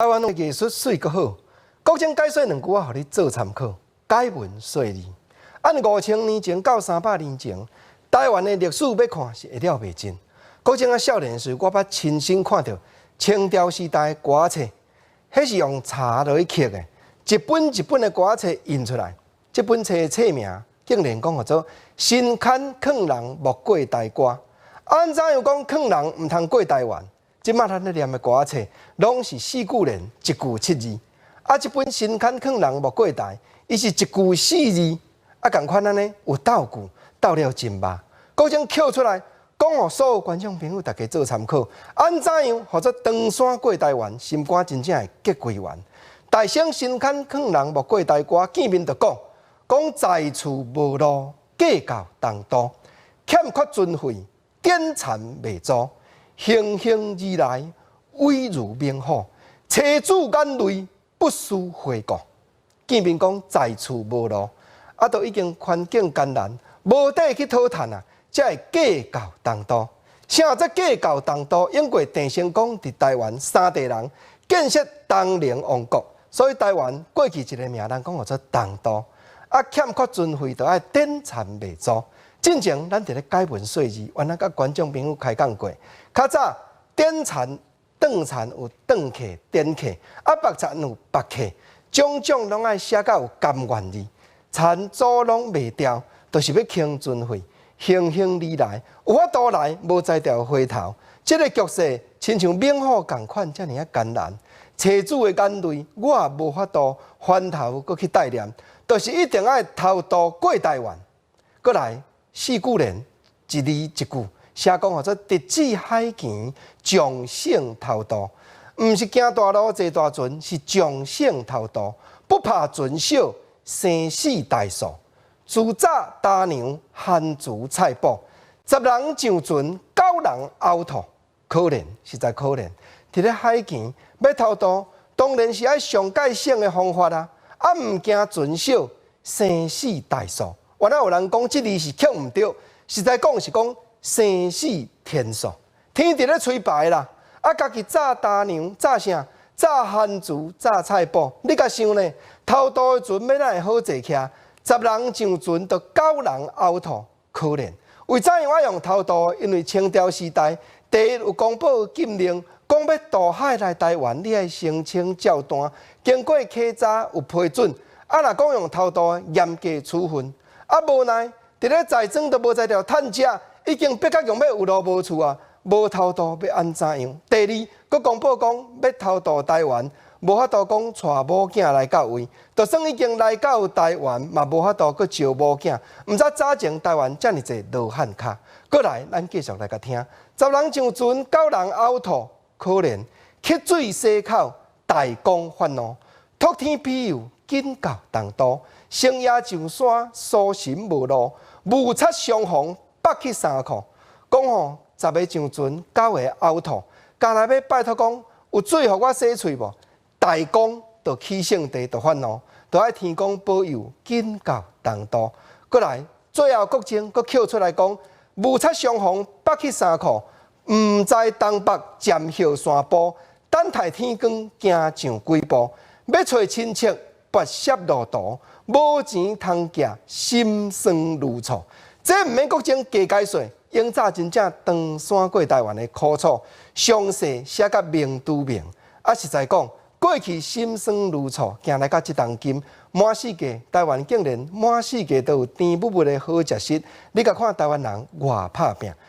台湾的艺术水阁好，国情解说两句仔，互你做参考。解文说字，按5000年前到300年前，台湾的历史要看是会了袂尽。国情少年时，我捌亲身看到清朝时代的歌仔册，迄是用茶落去刻的，一本一本的歌仔册印出来。这本册的册名竟然讲叫做“新刊劝人莫过台歌”。安怎样讲劝人毋通过台湾？即摆咱咧念的歌仔册，拢是四句联，一句7字。这本新刊劝人莫过台，伊是一句4字。共款安尼有斗句，斗了真密。国情扣出来，讲互所有观众朋友大家做参考。安怎样或者登山过台湾，心肝真正会结归圆。大声新刊劝人莫过台歌，见面就讲在厝无路，计较东都，欠缺尊费，典残未足。行行而来，威如明火，车主眼泪不思回国。见面讲在厝无路，都已经环境艰难，无地去讨趁啊，才会计较东都。啥则计较东都？因为郑成功伫台湾3代人建设东宁王国，所以台湾过去一个名人讲叫做东都。欠缺尊费，就爱典残未足。之前咱伫咧解文说字，原来甲观众朋友开讲过。较早典残、顿残有顿客、典客，白残有白客，种种拢爱写到有甘愿字。残祖拢袂掉，就是要倾尊费，行行而来，有法度来，无才调回头。这个局势，亲像猛虎共款，遮尔艰难。车主的眼泪，我也无法度翻头搁去代念，就是一定爱偷渡过台湾。过来4句联，一字一句，写讲叫做直指海权，将省偷渡。毋是行大路坐大船，是将省偷渡，不怕船小，生死大数。自早打娘，汉族菜脯，10人上船，9人后吐。可怜，实在可怜。伫咧海权要偷渡，当然是爱上界省的方法啊！毋惊船小，生死大数。原来有人讲这字是刻毋对，实在讲是讲生死天数。天伫咧吹白啦，家己早打娘，早啥？早汉族，早菜脯。你甲想呢？偷渡的船要哪会好坐徛？10人上船，就9人后吐，可怜。为怎样爱用偷渡？因为清朝时代，第一有公布禁令，讲要渡海来台湾，你爱申请照单，经过稽查有批准。若讲用偷渡，严格处分。无奈，伫咧财政都无才调趁食，已经逼到用要有路无厝啊！无偷渡要安怎样？第二，佫公布讲要偷渡台湾，无法度讲带某囝来到位，就算已经来到台湾，嘛无法度佫招某囝。毋知早前台湾遮尔济罗汉脚。过来，咱继续来甲听。10人上船，9人后吐，可怜。乞水西口，大江泛怒，托天庇佑，紧到东都。深夜上山，疏心无路，无擦相逢，北去3库。讲吼，10个上船，9个后吐。家来要拜托讲，有水互我洗喙无？大江就起性地就烦恼，就爱天公保佑，紧到东都。过来，最后国情佫扣出来讲，无擦相逢，北去3库。毋知东北渐后山坡，等待天光，行上几步。要找亲戚，跋涉路途。无钱通寄，心酸如楚。这毋免国情加解说，永早真正登山过台湾的苦楚，详细写甲明拄明。实在讲，过去心酸如楚，行来到即当今，满世界台湾竟然满世界都有甜蜜蜜的好食食。你甲看台湾人偌拍拼。